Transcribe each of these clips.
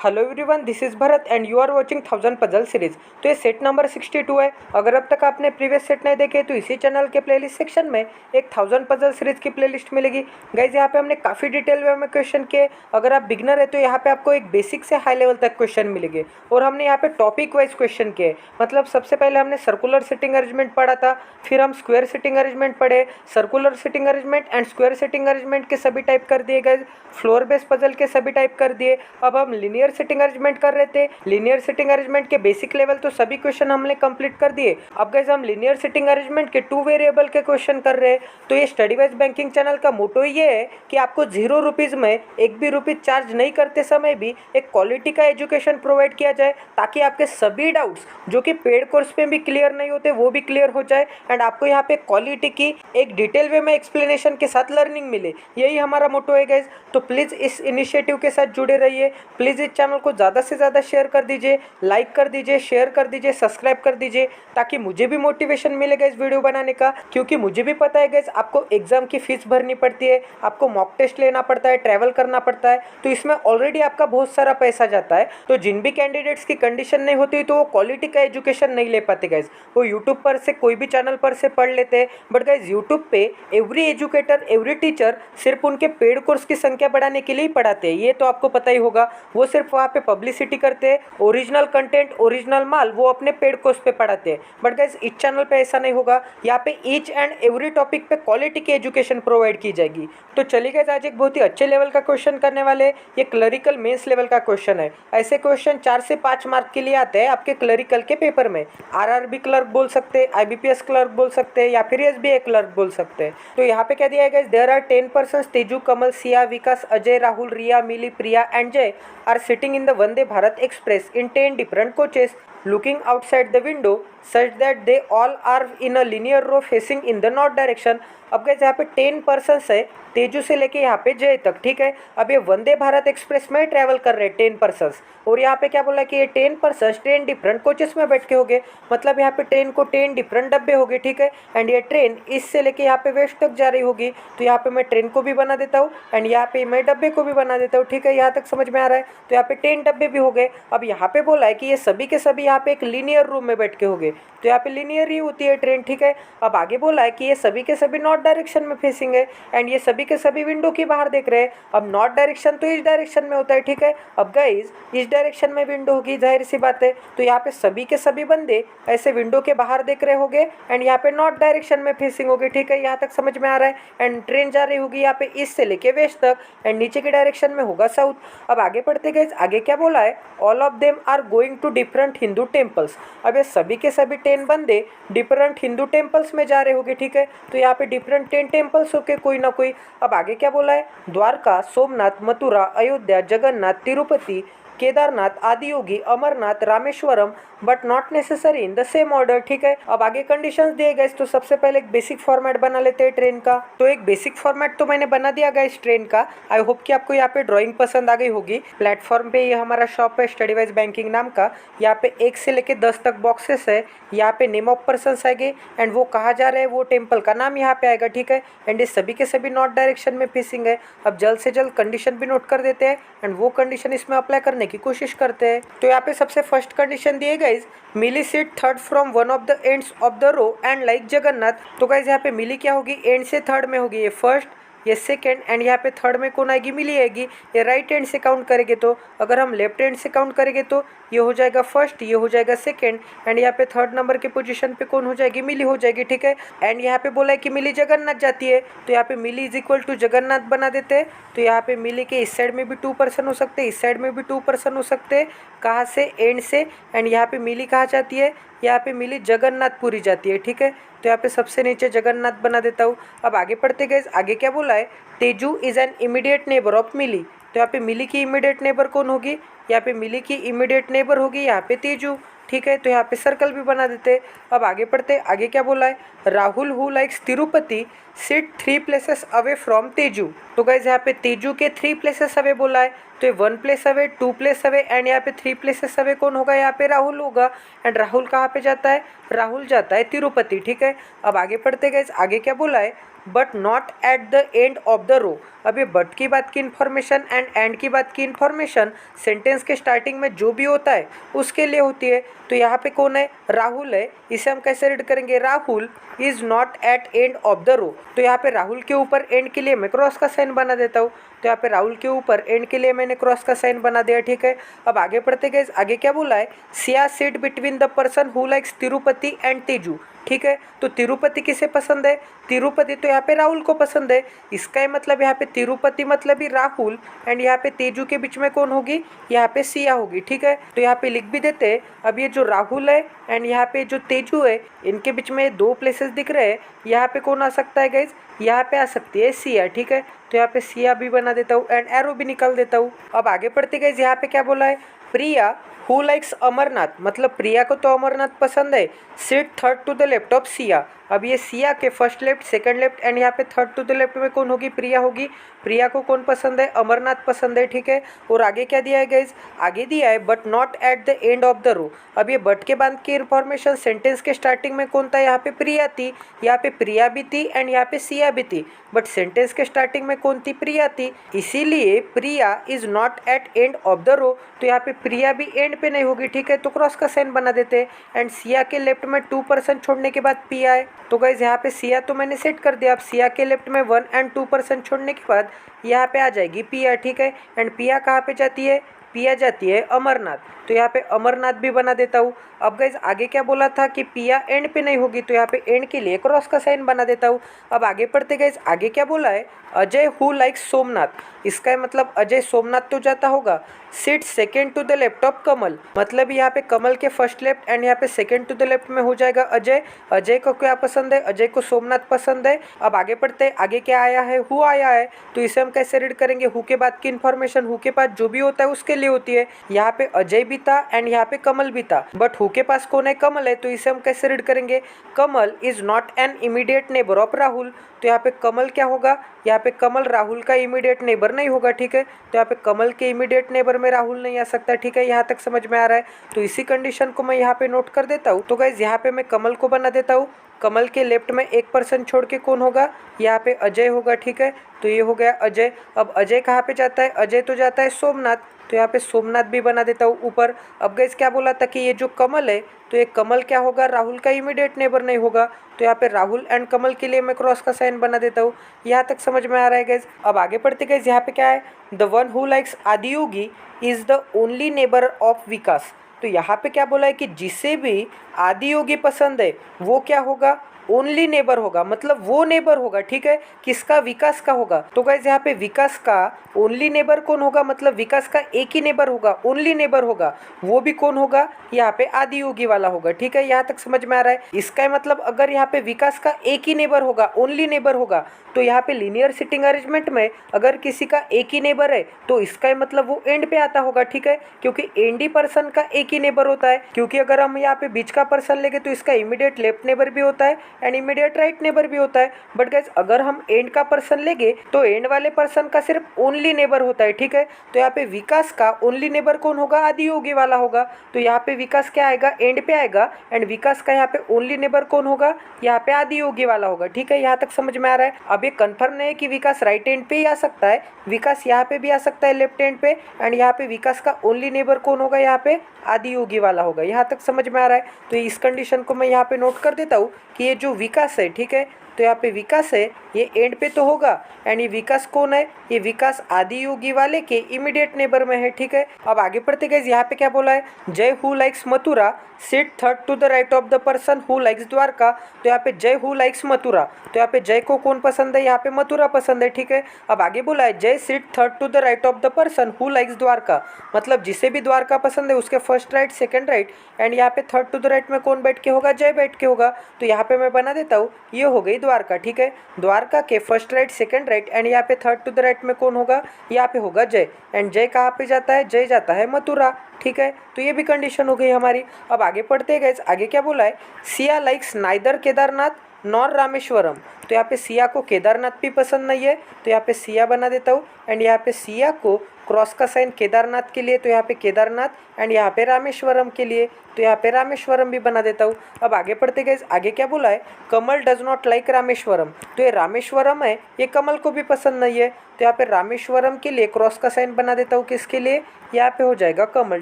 Hello everyone, this is Bharat and you are watching 1000 puzzle series. तो ये set number 62 है। अगर अब तक आपने प्रीवियस सेट नहीं देखे तो इसी चैनल के प्लेलिस्ट सेक्शन में एक 1000 पजल सीरीज की प्लेलिस्ट मिलेगी। गाइज यहाँ पे हमने काफ़ी डिटेल वे में क्वेश्चन किए। अगर आप बिगनर है तो यहाँ पे आपको एक बेसिक से हाई लेवल तक क्वेश्चन मिलेंगे और हमने यहाँ पे टॉपिक वाइज क्वेश्चन किए। मतलब सबसे पहले हमने सर्कुलर सिटिंग अरेंजमेंट पढ़ा था, फिर हम स्क्वायर सिटिंग अरेंजमेंट पढ़े, circular sitting arrangement and square sitting arrangement के सभी टाइप कर दिए गए, फ्लोर बेस पजल के सभी टाइप कर दिए। अब हम लीनियर सिटिंग अरेंजमेंट कर रहे थे। लीनियर सिटिंग अरेंजमेंट के बेसिक लेवल तो सभी क्वेश्चन हमने कंप्लीट कर दिए। अब गाइस हम लीनियर सिटिंग अरेंजमेंट के 2 वेरिएबल के क्वेश्चन कर रहे हैं। तो ये स्टडी वाइज बैंकिंग चैनल का मोटो ये है कि आपको 0 रुपीज़ में एक भी रुपीज़ चार्ज नहीं करते समय भी एक क्वालिटी का एजुकेशन प्रोवाइड किया जाए, ताकि आपके सभी डाउट्स जो कि पेड कोर्स पे भी क्लियर नहीं होते वो भी क्लियर हो जाए एंड आपको यहाँ पे क्वालिटी की एक डिटेल वे में एक्सप्लेनेशन के साथ लर्निंग मिले। यही हमारा मोटो है गाइस। तो प्लीज़ इस इनिशिएटिव के साथ जुड़े रहिए। प्लीज़ इस चैनल को ज़्यादा से ज़्यादा शेयर कर दीजिए, लाइक कर दीजिए, शेयर कर दीजिए, सब्सक्राइब कर दीजिए, ताकि मुझे भी मोटिवेशन मिलेगा इस वीडियो बनाने का। क्योंकि मुझे भी पता है गाइस, आपको एग्जाम की फीस भरनी पड़ती है, आपको मॉक टेस्ट लेना पड़ता है, ट्रैवल करना पड़ता है, तो इसमें ऑलरेडी आपका बहुत सारा पैसा जाता है। तो जिन भी कैंडिडेट्स की कंडीशन नहीं होती तो वो क्वालिटी का एजुकेशन नहीं ले पाते गाइस। वो यूट्यूब पर से कोई भी चैनल पर से पढ़ लेते हैं, बट गाइस यूट्यूब पे एवरी एजुकेटर, एवरी टीचर सिर्फ उनके पेड कोर्स की संख्या बढ़ाने के लिए ही पढ़ाते हैं। ये तो आपको पता ही होगा। वो सिर्फ वहाँ पे पब्लिसिटी करते हैं, ओरिजिनल कंटेंट, ओरिजिनल माल वो अपने पेड कोर्स पे पढ़ाते हैं। बट गाइस इस चैनल पे ऐसा नहीं होगा। यहाँ पे ईच एंड एवरी टॉपिक पे क्वालिटी की एजुकेशन प्रोवाइड की जाएगी। तो चलिए गाइस, आज एक बहुत ही अच्छे लेवल का क्वेश्चन करने वाले। ये क्लरिकल मेंस लेवल का क्वेश्चन है। ऐसे क्वेश्चन 4 से 5 मार्क के लिए आते हैं आपके क्लरिकल के पेपर में। आरआरबी क्लर्क बोल सकते हैं, आईबीपीएस क्लर्क बोल सकते हैं, या फिर एसबीआई क्लर्क बोल सकते हैं। तो यहाँ पे क्या दिया है guys, there are 10 persons, Teju, Kamal, Siya, Vikas, Ajay, Rahul, Riya, Mili, Priya and Jay are sitting in the Vande Bharat Express in 10 different coaches, looking outside the window such that they all are in a linear row facing in the north direction. अब guys यहाँ पे 10 persons है, तेजू से लेके यहाँ पे जय तक, ठीक है। अब ये वंदे भारत एक्सप्रेस में ट्रैवल कर रहे हैं 10 पर्सन्स, और यहाँ पे क्या बोला कि ये 10 पर्सन्स 10 डिफरेंट कोचेस में बैठ के हो गए। मतलब यहाँ पे ट्रेन को 10 डिफरेंट डब्बे हो गए, ठीक है। एंड ये ट्रेन इससे लेके यहाँ पे वेस्ट तक जा रही होगी। तो यहाँ पे मैं ट्रेन को भी बना देता हूँ एंड यहाँ पे मैं डब्बे को भी बना देता हूँ, ठीक है। यहाँ तक समझ में आ रहा है। तो यहाँ पे 10 डब्बे भी हो गए। अब यहाँ पे बोला है कि ये सभी के सभी यहाँ पे एक लीनियर रूम में बैठ के हो गए। तो यहाँ पे लीनियर ही होती है ट्रेन, ठीक है। अब आगे बोला है कि ये सभी के सभी नॉर्थ डायरेक्शन में फेसिंग है एंड ये सभी के सभी विंडो की बाहर देख रहे हैं। अब नॉर्थ डायरेक्शन तो इस डायरेक्शन में होता है, ठीक है। अब गाइस इस डायरेक्शन में विंडो होगी, जाहिर सी बात है। तो यहाँ पे सभी के सभी बंदे ऐसे विंडो के बाहर देख रहे होंगे एंड यहाँ पे नॉर्थ डायरेक्शन में फेसिंग होगी, ठीक है। यहाँ तक समझ में आ रहा है। एंड ट्रेन जा रही होगी यहाँ पे ईस्ट से लेके वेस्ट तक एंड नीचे की डायरेक्शन में होगा साउथ। अब आगे पढ़ते गए, आगे क्या बोला है, all of them are going to different Hindu temples. अब ये सभी के सभी 10 बंदे डिफरेंट हिंदू टेम्पल्स में जा रहे होंगे, ठीक है। तो यहाँ पे डिफरेंट 10 टेम्पल्स होके कोई ना कोई। अब आगे क्या बोला है, Dwarka, Somnath, Mathura, Ayodhya, Jagannath, Tirupati, Kedarnath, Adiyogi, Amarnath, Rameswaram, but not necessary in the same order, ठीक है। अब आगे कंडीशंस दिए गए। तो सबसे पहले एक बेसिक फॉर्मेट बना लेते हैं ट्रेन का। तो एक बेसिक फॉर्मेट तो मैंने बना दिया गया इस ट्रेन का। आई होप कि आपको यहाँ पे ड्राइंग पसंद आ गई होगी। प्लेटफॉर्म पे ये हमारा शॉप है स्टडी वाइज बैंकिंग नाम का। यहाँ पे 1 से लेके 10 तक बॉक्सेस है। यहाँ पे नेम ऑफ पर्सन्स आएंगे एंड वो कहाँ जा रहे हैं, वो टेम्पल का नाम यहाँ पे आएगा, ठीक है। एंड ये सभी के सभी नॉर्थ डायरेक्शन में फेसिंग है। अब जल्द से जल्द कंडीशन भी नोट कर देते हैं एंड वो कंडीशन इसमें अप्लाई करने की कोशिश करते हैं। तो यहाँ पे सबसे फर्स्ट कंडीशन दिए guys, Mili sit third from one of the ends of the row and like Jagannath. तो गाइस यहाँ पे मिली क्या होगी, एंड से थर्ड में होगी। ये फर्स्ट, ये सेकेंड एंड यहाँ पे थर्ड में कौन आएगी, मिली आएगी। ये राइट हैंड से काउंट करेंगे तो, अगर हम लेफ्ट हैंड से काउंट करेंगे तो ये हो जाएगा फर्स्ट, ये हो जाएगा सेकेंड एंड यहाँ पे थर्ड नंबर के पोजीशन पे कौन हो जाएगी, मिली हो जाएगी, ठीक है। एंड यहाँ पे बोला है कि मिली जगन्नाथ जाती है, तो यहाँ पे मिली इज इक्वल टू जगन्नाथ बना देते हैं। तो यहाँ पे मिली के इस साइड में भी 2 पर्सन हो सकते हैं, इस साइड में भी 2 पर्सन हो सकते हैं। कहाँ से, एंड से। एंड यहाँ पे मिली कहाँ जाती है, यहाँ पे मिली जगन्नाथपुरी जाती है, ठीक है। तो यहाँ पे सबसे नीचे जगन्नाथ बना देता हूँ। अब आगे पढ़ते गए, आगे क्या बोला है, Teju is an immediate neighbour of Mili. तो यहाँ पे मिली की इमीडिएट नेबर कौन होगी, यहाँ पे मिली की इमीडिएट नेबर होगी यहाँ पे तेजू, ठीक है। तो यहाँ पे सर्कल भी बना देते। अब आगे पढ़ते, आगे क्या बोला है, Rahul who likes Tirupati sit 3 places away from Teju. तो गाइज यहाँ पे तेजू के 3 प्लेसेस अवे बोला है। तो ये 1 place away, 2 place away and यहाँ पे 3 प्लेसेस अवे कौन होगा, यहाँ पे राहुल होगा। एंड राहुल कहाँ पे जाता है, राहुल जाता है तिरुपति, ठीक है। अब आगे पढ़ते गए, आगे क्या बोला है, but not at the end of the row. अब ये बट की बात की इन्फॉर्मेशन एंड की बात की इन्फॉर्मेशन सेंटेंस के स्टार्टिंग में जो भी होता है उसके लिए होती है। तो यहाँ पे कौन है, राहुल है। इसे हम कैसे रीड करेंगे, Rahul is not at end of the row. तो यहाँ पे राहुल के ऊपर एंड के लिए मैं क्रॉस का साइन बना देता हूँ। तो यहाँ पे राहुल के ऊपर एंड के लिए मैंने क्रॉस का साइन बना दिया, ठीक है। अब आगे पढ़ते गए, आगे क्या बोला है, Siya sit between the person who likes Tirupati and Teju, ठीक है। तो तिरुपति किसे पसंद है, तिरुपति तो यहाँ पे राहुल को पसंद है। इसका मतलब यहाँ पे तिरुपति मतलब ही राहुल एंड यहाँ पे तेजू के बीच में कौन होगी, यहाँ पे सिया होगी, ठीक है। तो यहाँ पे लिख भी देते हैं। अब ये जो राहुल है एंड यहाँ पे जो तेजू है, इनके बीच में 2 प्लेसेस दिख रहे हैं। यहाँ पे कौन आ सकता है गाइज, यहाँ पे आ सकती है सिया, ठीक है। तो यहाँ पे सिया भी बना देता हूँ एंड एरो भी निकाल देता हूँ। अब आगे पढ़ते गए, यहाँ पे क्या बोला है, प्रिया हु लाइक्स अमरनाथ, मतलब प्रिया को तो अमरनाथ पसंद है। Sit third to the left of Siya. अब ये सिया के first left, second left and यहाँ पे थर्ड टू द लेफ्ट में कौन होगी, प्रिया होगी। प्रिया को कौन पसंद है, अमरनाथ पसंद है, ठीक है। और आगे क्या दिया है गाइज, आगे दिया है but not at the end of the row. अब ये बट के बाद की इन्फॉर्मेशन सेंटेंस के स्टार्टिंग में कौन था, यहाँ पे प्रिया थी, यहाँ पे प्रिया भी थी एंड यहाँ पे सिया भी थी। बट सेंटेंस के स्टार्टिंग में कौन थी, प्रिया थी, इसीलिए Priya is not at end of the row. तो यहाँ पे प्रिया भी एंड पे नहीं होगी, ठीक है। तो क्रॉस का साइन बना देते हैं एंड सिया के लेफ्ट में 2% छोड़ने के बाद पी आए। तो गाइज यहाँ पे सिया तो मैंने सेट कर दिया। अब सिया के लेफ्ट में 1 एंड 2% छोड़ने के बाद यहाँ पे आ जाएगी पिया, ठीक है। एंड पिया कहाँ पे जाती है, पिया जाती है अमरनाथ। तो यहाँ पे अमरनाथ भी बना देता हूँ। अब गाइज आगे क्या बोला था कि पिया एंड पे नहीं होगी, तो यहाँ पे एंड के लिए क्रॉस का साइन बना देता हूँ। अब आगे पढ़ते गाइज, आगे क्या बोला है, अजय हु लाइक्स सोमनाथ। इसका मतलब अजय सोमनाथ तो जाता होगा। Sit second to the left of Kamal, मतलब यहाँ पे कमल के फर्स्ट लेफ्ट एंड यहाँ पे सेकेंड टू द लेफ्ट में हो जाएगा अजय। अजय को क्या पसंद है, अजय को सोमनाथ पसंद है। अब आगे पढ़ते हैं, आगे क्या आया है, हु आया है। तो इसे हम कैसे रीड करेंगे, हु के बाद की इन्फॉर्मेशन हु के पास जो भी होता है उसके लिए होती है। यहाँ पे अजय भी था एंड यहाँ पे कमल भी था, बट हु के पास कौन है, कमल है। तो इसे हम कैसे रीड करेंगे, Kamal is not an immediate neighbour of Rahul. तो यहाँ पे कमल क्या होगा, यहाँ पे कमल राहुल का इमीडिएट नेबर नहीं होगा, ठीक है। तो यहाँ पे कमल के इमीडिएट नेबर में राहुल नहीं आ सकता, ठीक है। यहाँ तक समझ में आ रहा है। तो इसी कंडीशन को मैं यहाँ पे नोट कर देता हूँ। तो गाइज यहाँ पे मैं कमल को बना देता हूँ। कमल के लेफ्ट में 1% छोड़ के कौन होगा, यहाँ पे अजय होगा, ठीक है। तो ये हो गया अजय। अब अजय कहाँ पे जाता है, अजय तो जाता है सोमनाथ। तो यहाँ पे सोमनाथ भी बना देता हूँ ऊपर। अब गाइस क्या बोला था कि ये जो कमल है, तो ये कमल क्या होगा, राहुल का इमीडिएट नेबर नहीं होगा। तो यहाँ पे राहुल एंड कमल के लिए मैं क्रॉस का साइन बना देता हूँ। यहाँ तक समझ में आ रहा है गाइस। अब आगे पढ़ते गाइस, यहाँ पे क्या है, the one who likes Adiyogi is the only neighbour of Vikas. तो यहाँ पे क्या बोला है कि जिसे भी आदियोगी पसंद है वो क्या होगा, ओनली नेबर होगा, मतलब वो नेबर होगा, ठीक है। किसका, विकास का होगा। तो गाइस यहाँ पे विकास का ओनली नेबर कौन होगा, मतलब विकास का एक ही नेबर होगा, ओनली नेबर होगा। वो भी कौन होगा, यहाँ पे आदियोगी वाला होगा, ठीक है। यहाँ तक समझ में आ रहा है। इसका मतलब अगर यहाँ पे विकास का एक ही नेबर होगा, ओनली नेबर होगा, तो यहाँ पे लीनियर सिटिंग अरेंजमेंट में अगर किसी का एक ही नेबर है तो इसका मतलब वो एंड पे आता होगा, ठीक है। क्योंकि एंडी पर्सन का एक ही नेबर होता है। क्योंकि अगर हम यहाँ पे बीच का पर्सन लेंगे तो इसका इमीडिएट लेफ्ट नेबर भी होता है एंड इमीडिएट राइट नेबर भी होता है। बट गाइस अगर हम एंड का पर्सन लेंगे तो एंड वाले पर्सन का सिर्फ ओनली नेबर होता है, ठीक है। तो यहाँ पे विकास का ओनली नेबर कौन होगा, आदियोगी वाला होगा। तो यहाँ पे विकास क्या आएगा, एंड पे आएगा एंड विकास का यहाँ पे ओनली नेबर कौन होगा, यहाँ पे आदियोगी वाला होगा, ठीक है। यहाँ तक समझ में आ रहा है। अब ये कंफर्म नहीं है कि विकास राइट एंड पे ही आ सकता है, विकास यहाँ पे भी आ सकता है लेफ्ट एंड पे एंड यहाँ पे विकास का ओनली नेबर कौन होगा, यहाँ पे आदियोगी वाला होगा। यहाँ तक समझ में आ रहा है। तो इस कंडीशन को मैं यहाँ पे नोट कर देता हूँ कि ये जो विकास है, ठीक है, तो यहाँ पे विकास है ये एंड पे तो होगा एंड ये विकास कौन है, ये विकास आदियोगी वाले के इमीडिएट नेबर में है, ठीक है। अब आगे पढ़ते गए, यहाँ पे क्या बोला है, Jay who likes Mathura sit third to the right of the person who likes Dwarka. तो यहाँ पे जय हु लाइक्स मथुरा, तो यहाँ पे जय को कौन पसंद है, यहाँ पे मथुरा पसंद है, ठीक है। अब आगे बोला है Jay sit third to the right of the person who likes Dwarka, मतलब जिसे भी द्वारका पसंद है उसके first right second right and यहाँ पे थर्ड टू द राइट में कौन बैठ के होगा, जय बैठ के होगा। तो यहाँ पे मैं बना देता हूँ, ये हो गई द्वारका, ठीक है। द्वारका के first right second right and यहाँ पे थर्ड टू द राइट में कौन होगा, यहाँ पे होगा जय एंड जय कहाँ पे जाता है, जय जाता है मथुरा, ठीक है। तो ये भी कंडीशन हो गई हमारी। अब आगे पढ़ते गए, आगे क्या बोला है, Siya likes neither Kedarnath nor Rameswaram. तो यहाँ पे सिया को केदारनाथ भी पसंद नहीं है, तो यहाँ पे सिया बना देता हूँ एंड यहाँ पे सिया को क्रॉस का साइन केदारनाथ के लिए, तो यहाँ पे केदारनाथ, एंड यहाँ पे रामेश्वरम के लिए, तो यहाँ पे रामेश्वरम भी बना देता हूँ। अब आगे पढ़ते गए, आगे क्या बोला है, कमल डज नॉट लाइक रामेश्वरम, तो ये रामेश्वरम है ये कमल को भी पसंद नहीं है, तो यहाँ पे रामेश्वरम के लिए क्रॉस का साइन बना देता हूँ, किसके लिए, यहाँ पे हो जाएगा कमल।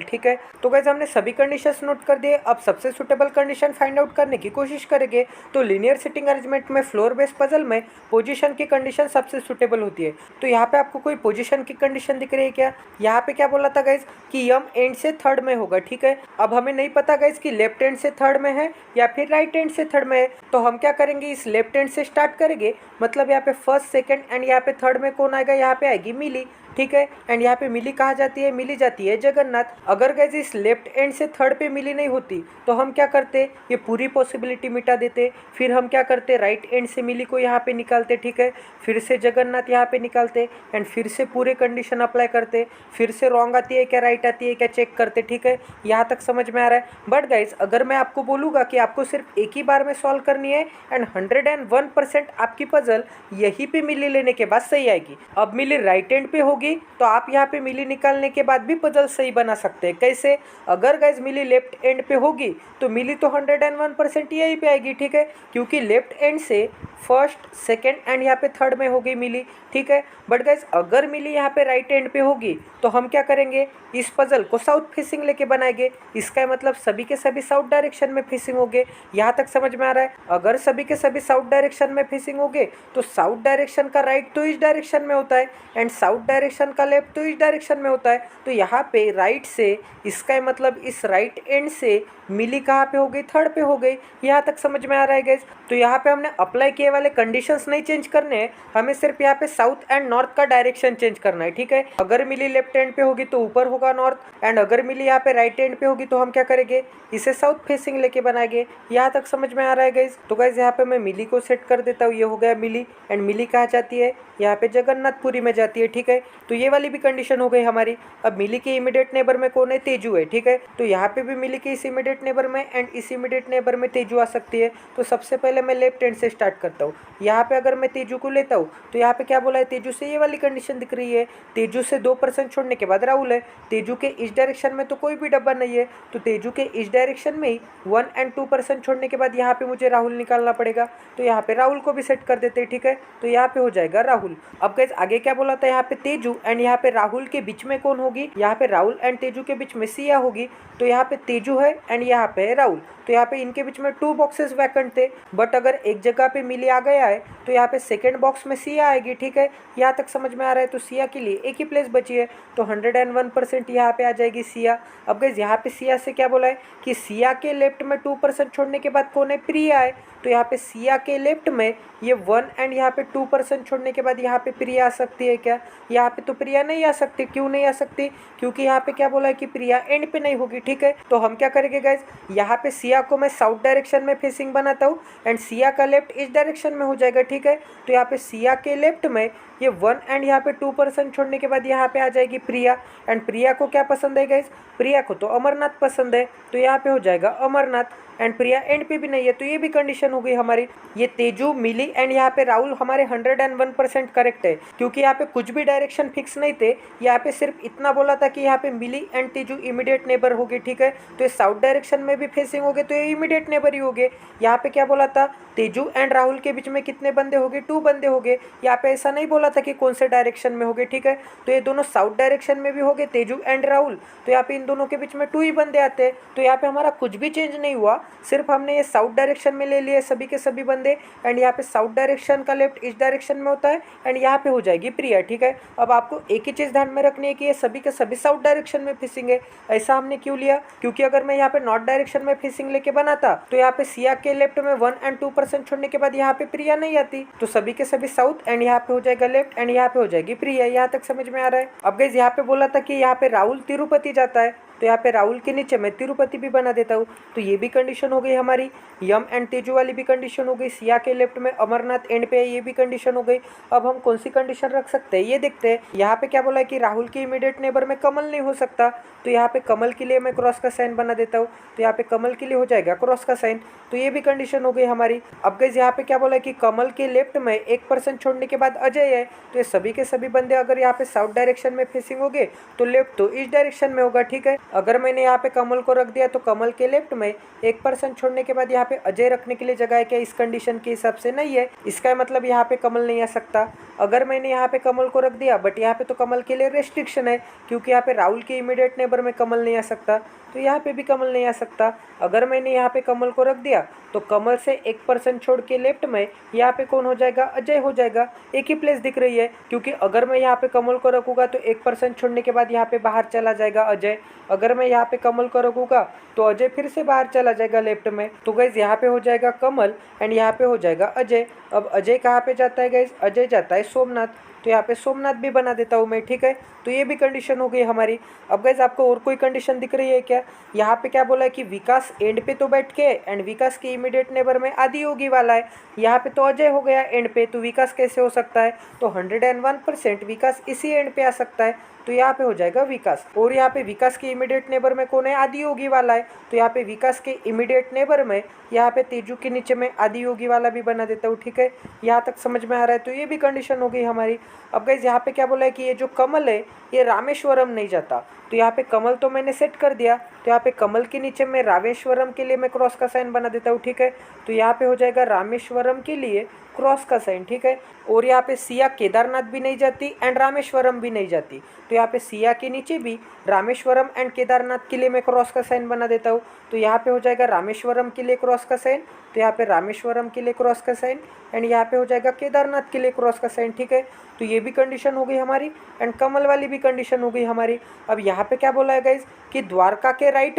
ठीक है, तो गाइस हमने सभी कंडीशंस नोट कर दिए। अब सबसे सुटेबल कंडीशन फाइंड आउट करने की कोशिश करेंगे। तो लीनियर सिटिंग अरेंजमेंट में फ्लोर बेस्ड पजल में पोजीशन की कंडीशन सबसे सुटेबल होती है। तो यहाँ पे आपको कोई पोजीशन की कंडीशन दिख रही है क्या? यहाँ पे क्या बोला था गाइज कि यम एंड से थर्ड में होगा। ठीक है, अब हमें नहीं पता गाइज कि लेफ्ट एंड से थर्ड में है या फिर राइट एंड से थर्ड में है, तो हम क्या करेंगे, इस लेफ्ट एंड से स्टार्ट करेंगे। मतलब यहाँ पे फर्स्ट, सेकंड एंड यहाँ पे थर्ड में कौन आएगा, यहाँ पे आएगी मिली। ठीक है, एंड यहाँ पे मिली कहाँ जाती है, मिली जाती है जगन्नाथ। अगर गाइज इस लेफ्ट एंड से थर्ड पे मिली नहीं होती तो हम क्या करते, ये पूरी पॉसिबिलिटी मिटा देते। फिर हम क्या करते, राइट एंड से मिली को यहाँ पे निकालते। ठीक है, फिर से जगन्नाथ यहाँ पे निकालते एंड फिर से पूरे कंडीशन अप्लाई करते। फिर से रॉन्ग आती है क्या, राइट आती है क्या, चेक करते। ठीक है, यहाँ तक समझ में आ रहा है। बट गाइज अगर मैं आपको बोलूँगा कि आपको सिर्फ एक ही बार में सॉल्व करनी है एंड 101% आपकी पजल यहीं पे मिली लेने के बाद सही आएगी। अब मिली राइट एंड पे होगी तो आप यहाँ पे मिली निकालने के बाद भी पजल सही बना सकते हैं। कैसे? अगर गाइज मिली लेफ्ट एंड पे होगी तो मिली तो 101% यहीं पे आएगी। ठीक है, क्योंकि लेफ्ट एंड से फर्स्ट, सेकंड एंड यहाँ पे थर्ड में हो गई मिली। ठीक है, बट गाइज अगर मिली यहाँ पे राइट एंड पे होगी तो हम क्या करेंगे, इस पजल को साउथ फेसिंग लेके बनाएंगे। इसका मतलब सभी के सभी साउथ डायरेक्शन में फेसिंग होंगे। यहाँ तक समझ में आ रहा है? अगर सभी के सभी साउथ डायरेक्शन में फेसिंग होंगे तो साउथ डायरेक्शन का राइट तो इस डायरेक्शन में होता है एंड साउथ डायरेक्शन का लेफ्ट तो इस डायरेक्शन में होता है। तो यहाँ पे राइट से, इसका मतलब इस राइट एंड से मिली कहाँ पे हो गई, थर्ड पे हो गई। यहाँ तक समझ में आ रहा है गाइज? तो यहाँ पे हमने अप्लाई किए वाले कंडीशंस नहीं चेंज करने हैं, हमें सिर्फ यहाँ पे साउथ एंड नॉर्थ का डायरेक्शन चेंज करना है। ठीक है, अगर मिली लेफ्ट एंड पे होगी तो ऊपर होगा नॉर्थ, एंड अगर मिली यहाँ पे राइट एंड पे होगी तो हम क्या करेंगे, इसे साउथ फेसिंग लेके बनाएंगे। यहाँ तक समझ में आ रहा है गाइज? तो गाइज यहाँ पे मैं मिली को सेट कर देता हूँ, ये हो गया मिली, एंड मिली कहाँ जाती है, यहाँ पे जगन्नाथपुरी में जाती है। ठीक है, तो ये वाली भी कंडीशन हो गई हमारी। अब मिली के इमीडिएट नेबर में कौन है, तेजू है। ठीक है, तो यहाँ पे भी मिली के इस इमीडिएट नेबर में एंड इस इमीडिएट नेबर में तेजू आ सकती है। तो सबसे पहले मैं लेफ्ट हैंड से स्टार्ट करता हूँ। यहाँ पे अगर मैं तेजू को लेता हूँ तो यहाँ पे क्या बोला है, तेजू से ये वाली कंडीशन दिख रही है। तेजू से 2% छोड़ने के बाद राहुल है। तेजू के इस डायरेक्शन में तो कोई भी डब्बा नहीं है, तो तेजू के इस डायरेक्शन में ही 1 एंड 2% छोड़ने के बाद यहाँ पे मुझे राहुल निकालना पड़ेगा। तो यहाँ पे राहुल को भी सेट कर देते हैं। ठीक है, तो यहाँ पे हो जाएगा राहुल। अब गाइस आगे क्या बोला था, यहाँ पे तेजू एंड यहाँ पे राहुल के बीच में कौन होगी, यहाँ पे राहुल एंड तेजू के बीच में सिया होगी। तो यहाँ पे तेजू है एंड यहाँ पे है राहुल, तो यहाँ पे इनके बीच में 2 बॉक्सेस वैकेंट थे। बट अगर एक जगह पे मिली आ गया है तो यहाँ पे सेकंड बॉक्स में सिया आएगी। ठीक है, यहाँ तक समझ में आ रहा है? तो सिया के लिए एक ही प्लेस बची है, तो 101% यहाँ पे आ जाएगी सिया। अब गाइस यहाँ पे सिया से क्या बोला है कि सिया के लेफ्ट में 2% छोड़ने के बाद कौन है, प्रिया है। तो यहाँ पे सिया के लेफ्ट में ये 1 एंड यहाँ पे 2% छोड़ने के बाद यहाँ पे प्रिया आ सकती है क्या? यहाँ पे तो प्रिया नहीं आ सकती। क्यों नहीं आ सकती? क्योंकि यहाँ पे क्या बोला है कि प्रिया एंड पे नहीं होगी। ठीक है, तो हम क्या करेंगे गाइज, यहाँ पे सिया को मैं साउथ डायरेक्शन में फेसिंग बनाता हूँ एंड सिया का लेफ्ट इस डायरेक्शन में हो जाएगा। ठीक है, तो यहाँ पे सिया के लेफ्ट में ये 1 एंड यहाँ पे 2% छोड़ने के बाद यहाँ पे आ जाएगी प्रिया, एंड प्रिया को क्या पसंद है गाइज, प्रिया को तो अमरनाथ पसंद है, तो यहाँ पे हो जाएगा अमरनाथ। एंड प्रिया एंड पे भी नहीं है, तो ये भी कंडीशन हो गई हमारी। ये तेजू, मिली एंड यहाँ पे राहुल हमारे 101% करेक्ट है, क्योंकि यहाँ पे कुछ भी डायरेक्शन फिक्स नहीं थे। यहाँ पे सिर्फ इतना बोला था कि यहाँ पे मिली एंड तेजू इमीडिएट नेबर होगी। ठीक है, तो ये साउथ डायरेक्शन में भी फेसिंग होगे तो ये इमीडिएट नेबर ही होगे। यहाँ पे क्या बोला था, तेजू एंड राहुल के बीच में कितने बंदे होंगे, 2 बंदे होंगे। यहाँ पे ऐसा नहीं बोला था कि कौन से डायरेक्शन में होंगे। ठीक है, तो ये दोनों साउथ डायरेक्शन में भी होंगे, तेजू एंड राहुल, तो यहाँ पे इन दोनों के बीच में 2 ही बंदे आते हैं। तो यहाँ पे हमारा कुछ भी चेंज नहीं हुआ, सिर्फ हमने ये साउथ डायरेक्शन में ले लिए सभी के सभी बंदे, एंड यहाँ पे साउथ डायरेक्शन का लेफ्ट इस डायरेक्शन में होता है एंड यहाँ पे हो जाएगी प्रिया। ठीक है, अब आपको एक ही चीज़ ध्यान में रखनी है कि ये सभी के सभी साउथ डायरेक्शन में फेसिंग है। ऐसा हमने क्यों लिया, क्योंकि अगर मैं यहाँ पे नॉर्थ डायरेक्शन में फेसिंग लेके बनाता तो यहाँ पे सिया के लेफ्ट में 1 एंड 2% छोड़ने के बाद यहाँ पे प्रिया नहीं आती, तो सभी के सभी साउथ एंड यहाँ पे हो जाएगा लेफ्ट एंड यहाँ पे हो जाएगी प्रिया। यहाँ तक समझ में आ रहा है? अब गाइस यहाँ पे बोला था कि यहाँ पे राहुल तिरुपति जाता है, तो यहाँ पे राहुल के नीचे मैं तिरुपति भी बना देता हूँ। तो ये भी कंडीशन हो गई हमारी। यम एंड तेजू वाली भी कंडीशन हो गई। सिया के लेफ्ट में अमरनाथ एंड पे है, ये भी कंडीशन हो गई। अब हम कौन सी कंडीशन रख सकते हैं ये देखते हैं। यहाँ पे क्या बोला है कि राहुल के इमीडिएट नेबर में कमल नहीं हो सकता, तो यहाँ पे कमल के लिए मैं क्रॉस का साइन बना देता हूँ। तो यहाँ पे कमल के लिए हो जाएगा क्रॉस का साइन। तो ये भी कंडीशन हो गई हमारी। अब गाइस यहाँ पे क्या बोला है कि कमल के लेफ्ट में 1% छोड़ने के बाद अजय है, तो ये सभी के सभी बंदे अगर यहाँ पे साउथ डायरेक्शन में फेसिंग होंगे तो लेफ्ट तो इस डायरेक्शन में होगा, ठीक है। अगर मैंने यहाँ पे कमल को रख दिया तो कमल के लेफ्ट में 1% छोड़ने के बाद यहाँ पे अजय रखने के लिए जगह है क्या? इस कंडीशन के हिसाब से नहीं है। इसका मतलब यहाँ पे कमल नहीं आ सकता। अगर मैंने यहाँ पे कमल को रख दिया, बट यहाँ पे तो कमल के लिए रेस्ट्रिक्शन है, क्योंकि यहाँ पे राहुल के इमीडिएट नेबर में कमल नहीं आ सकता, तो यहाँ पे भी कमल नहीं आ सकता। अगर मैंने यहाँ पे कमल को रख दिया तो कमल से 1% छोड़ के लेफ्ट में यहाँ पे कौन हो जाएगा? अजय हो जाएगा। एक ही प्लेस दिख रही है, क्योंकि अगर मैं यहाँ पे कमल को रखूँगा तो 1% छोड़ने के बाद यहाँ पे बाहर चला जाएगा अजय। अगर मैं यहाँ पे कमल को रखूँगा तो अजय फिर से बाहर चला जाएगा लेफ्ट में। तो गाइज यहाँ पे हो जाएगा कमल एंड यहाँ पे हो जाएगा अजय। अब अजय कहाँ पे जाता है गाइज? अजय जाता है सोमनाथ। तो यहाँ पे सोमनाथ भी बना देता हूँ मैं, ठीक है। तो ये भी कंडीशन हो गई हमारी। अब गाइज आपको और कोई कंडीशन दिख रही है क्या? यहाँ पे क्या बोला है कि विकास एंड पे तो बैठ के एंड विकास के इमीडिएट नेबर में आदि योगी वाला है। यहाँ पे तो अजय हो गया एंड पे, तो विकास कैसे हो सकता है? तो 101% विकास इसी एंड पे आ सकता है, तो यहाँ पे हो जाएगा विकास। और यहाँ पे विकास के इमीडिएट नेबर में कौन है? आदि योगी वाला है। तो यहाँ पे विकास के इमीडिएट नेबर में यहाँ पे तेजू के नीचे में आदि योगी वाला भी बना देता हूँ, ठीक है। यहाँ तक समझ में आ रहा है? तो ये भी कंडीशन हो गई हमारी। अब गाइज यहाँ पे क्या बोला है कि ये जो कमल है ये रामेश्वरम नहीं जाता। तो यहाँ पे कमल तो मैंने सेट कर दिया, तो यहाँ पे कमल के नीचे में रामेश्वरम के लिए मैं क्रॉस का साइन बना देता हूँ, ठीक है। तो यहाँ पे हो जाएगा रामेश्वरम के लिए क्रॉस का साइन, ठीक है। और यहाँ पे सिया केदारनाथ भी नहीं जाती एंड रामेश्वरम भी नहीं जाती, तो यहाँ पे सिया के नीचे भी रामेश्वरम एंड केदारनाथ के लिए मैं क्रॉस का साइन बना देता हूँ। तो यहाँ पे हो जाएगा रामेश्वरम के लिए क्रॉस का साइन, तो यहाँ पे रामेश्वरम के लिए क्रॉस का साइन एंड यहाँ पे हो जाएगा केदारनाथ के लिए क्रॉस का साइन, ठीक है। तो ये भी कंडीशन हो गई हमारी एंड कमल वाली भी कंडीशन हो गई हमारी। अब यहाँ पे क्या बोला है गाइज कि द्वारका के राइट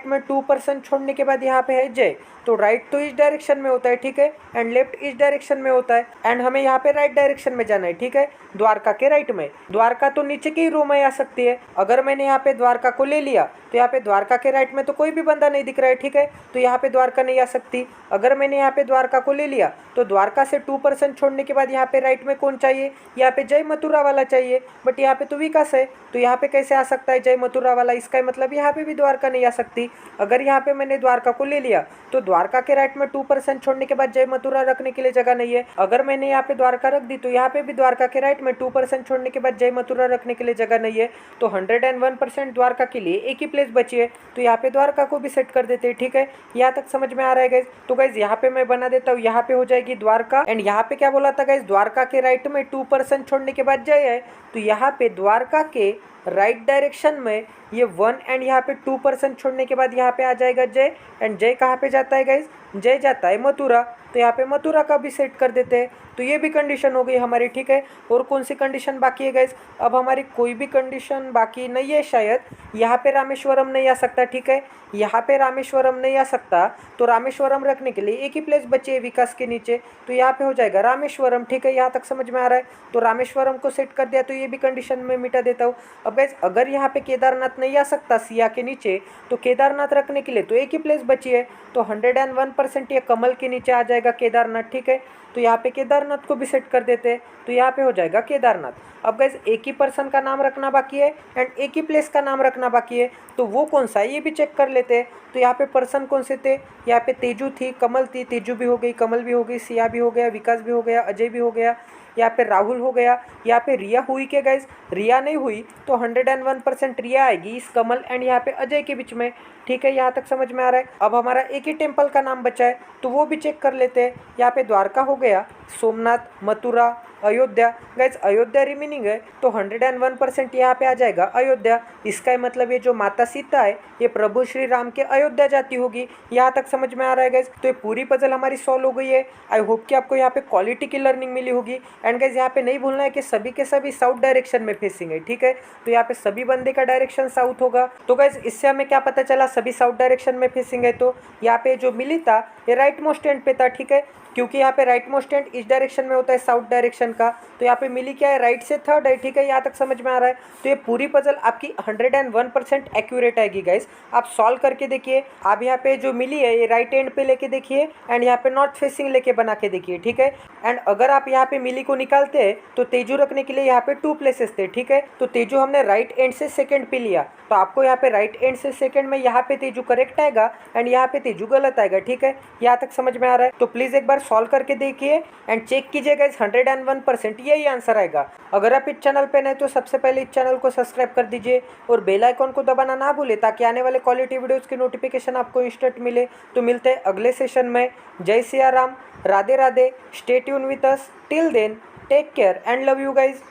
में 2% छोड़ने के बाद यहाँ पे है जय। तो राइट तो इस डायरेक्शन में होता है, ठीक है, एंड लेफ्ट इस डायरेक्शन में होता है, एंड हमें यहाँ पे राइट डायरेक्शन में जाना है, ठीक है। द्वारका के राइट में, द्वारका तो नीचे की रो में आ सकती है। अगर मैंने यहाँ पे द्वारका को ले लिया तो यहाँ पे द्वारका के राइट में तो कोई भी बंदा नहीं दिख रहा है, ठीक है, तो यहाँ पे द्वारका नहीं आ सकती। अगर मैंने यहाँ पे द्वारका को ले लिया तो द्वारका से 2% छोड़ने के बाद यहाँ पे राइट में कौन चाहिए? यहाँ पे जय मथुरा वाला चाहिए, बट यहाँ पे तो विकास है, तो यहाँ पे कैसे आ सकता है जय मथुरा वाला? इसका मतलब यहाँ पे भी द्वारका नहीं आ सकती। अगर यहाँ पे मैंने द्वारका को ले लिया तो द्वारका के राइट में 2% छोड़ने के बाद जय मथुरा रखने के लिए जगह नहीं है। अगर मैंने यहाँ पे द्वारका रख दी तो यहाँ पे भी द्वारका के राइट में 2% छोड़ने के बाद जय मथुरा रखने के लिए जगह नहीं है। तो 101% द्वारका के लिए एक ही प्लेस बची है, तो यहाँ पे द्वारका को भी सेट कर देते हैं, ठीक है। यहाँ तक समझ में आ रहा है गाइज? तो गाइज यहाँ पे मैं बना देता हूँ, यहाँ पे हो जाएगी द्वारका एंड यहाँ पे क्या बोला था गाइज? द्वारका के राइट में 2% छोड़ने के बाद जय है, तो यहाँ पे द्वारका के राइट डायरेक्शन में ये 1 एंड यहाँ पे 2% छोड़ने के बाद यहाँ पे आ जाएगा जय। एंड जय कहाँ पे जाता है गाइज? जय जाता है मथुरा, तो यहाँ पे मथुरा का भी सेट कर देते हैं। तो ये भी कंडीशन हो गई हमारी, ठीक है। और कौन सी कंडीशन बाकी है गाइज? अब हमारी कोई भी कंडीशन बाकी नहीं है शायद। यहाँ पे रामेश्वरम नहीं आ सकता, ठीक है, यहाँ पे रामेश्वरम नहीं आ सकता, तो रामेश्वरम रखने के लिए एक ही प्लेस बची है विकास के नीचे, तो यहाँ पे हो जाएगा रामेश्वरम, ठीक है। यहाँ तक समझ में आ रहा है? तो रामेश्वरम को सेट कर दिया, तो ये भी कंडीशन में मिटा देता हूँ। अब गाइज अगर यहाँ पे केदारनाथ नहीं आ सकता सिया के नीचे, तो केदारनाथ रखने के लिए तो एक ही प्लेस बची है, तो 101% ये कमल के नीचे आ जाएगा केदारनाथ, ठीक है। तो यहाँ पे केदारनाथ को भी सेट कर देते हैं, तो यहाँ पे हो जाएगा केदारनाथ। अब गाइज एक ही पर्सन का नाम रखना बाकी है एंड एक ही प्लेस का नाम रखना बाकी है, तो वो कौन सा है ये भी चेक कर लेते हैं। तो यहाँ पे पर्सन कौन से थे? यहाँ पे तेजू थी, कमल थी, तेजू भी हो गई, कमल भी हो गई, सिया भी हो गया, विकास भी हो गया, अजय भी हो गया, यहाँ पे राहुल हो गया, यहाँ पे रिया हुई क्या गाइज? रिया नहीं हुई, तो 101% रिया आएगी इस कमल एंड यहाँ पे अजय के बीच में, ठीक है। यहाँ तक समझ में आ रहा है? अब हमारा एक ही टेम्पल का नाम बचा है, तो वो भी चेक कर लेते हैं। यहाँ पे द्वारका हो गया, सोमनाथ, मथुरा, अयोध्या। गाइज अयोध्या रिमेनिंग है, तो 101% यहाँ पे आ जाएगा अयोध्या। इसका मतलब ये जो माता सीता है ये प्रभु श्री राम के अयोध्या जाती होगी। यहाँ तक समझ में आ रहा है गाइज? तो ये पूरी पजल हमारी सॉल्व हो गई है। आई होप कि आपको यहाँ पे क्वालिटी की लर्निंग मिली होगी। एंड गाइज यहाँ पे नहीं भूलना है कि सभी के सभी साउथ डायरेक्शन में फेसिंग है, ठीक है। तो यहाँ पे सभी बंदे का डायरेक्शन साउथ होगा। तो गाइज इससे हमें क्या पता चला? सभी साउथ डायरेक्शन में फेसिंग है, तो यहाँ पे जो मिली था ये राइट मोस्ट एंड पे था, ठीक है। क्योंकि यहाँ पे राइट मोस्ट एंड इस डायरेक्शन में होता है साउथ डायरेक्शन का। तो यहाँ पे मिली क्या है, राइट से थर्ड है, ठीक है, यहाँ तक समझ में आ रहा है। तो ये पूरी पजल आपकी 101% एक्यूरेट आएगी गाइस। आप सॉल्व करके देखिए। आप यहाँ पे जो मिली है ये राइट एंड पे लेके देखिए एंड यहाँ पे नॉर्थ फेसिंग लेके बना के देखिए, ठीक है। एंड अगर आप यहाँ पे मिली को निकालते हैं तो तेजू रखने के लिए यहाँ पे 2 प्लेसेस थे, ठीक है। तो तेजू हमने राइट एंड से सेकंड पे लिया, तो आपको यहाँ पे राइट एंड से सेकंड में यहाँ पे तेजू करेक्ट आएगा एंड यहाँ पे तेजू गलत आएगा, ठीक है। यहाँ तक समझ में आ रहा है? तो प्लीज एक बार सॉल्व करके देखिए एंड चेक कीजिएगा। इस 101% यही आंसर आएगा। अगर आप इस चैनल पे नए तो सबसे पहले इस चैनल को सब्सक्राइब कर दीजिए और बेल आइकॉन को दबाना ना भूले ताकि आने वाले क्वालिटी वीडियोस की नोटिफिकेशन आपको इंस्टेंट मिले। तो मिलते हैं अगले सेशन में। जय Siya Ram, Radhe Radhe, stay tune with us, till then take care and love you guys.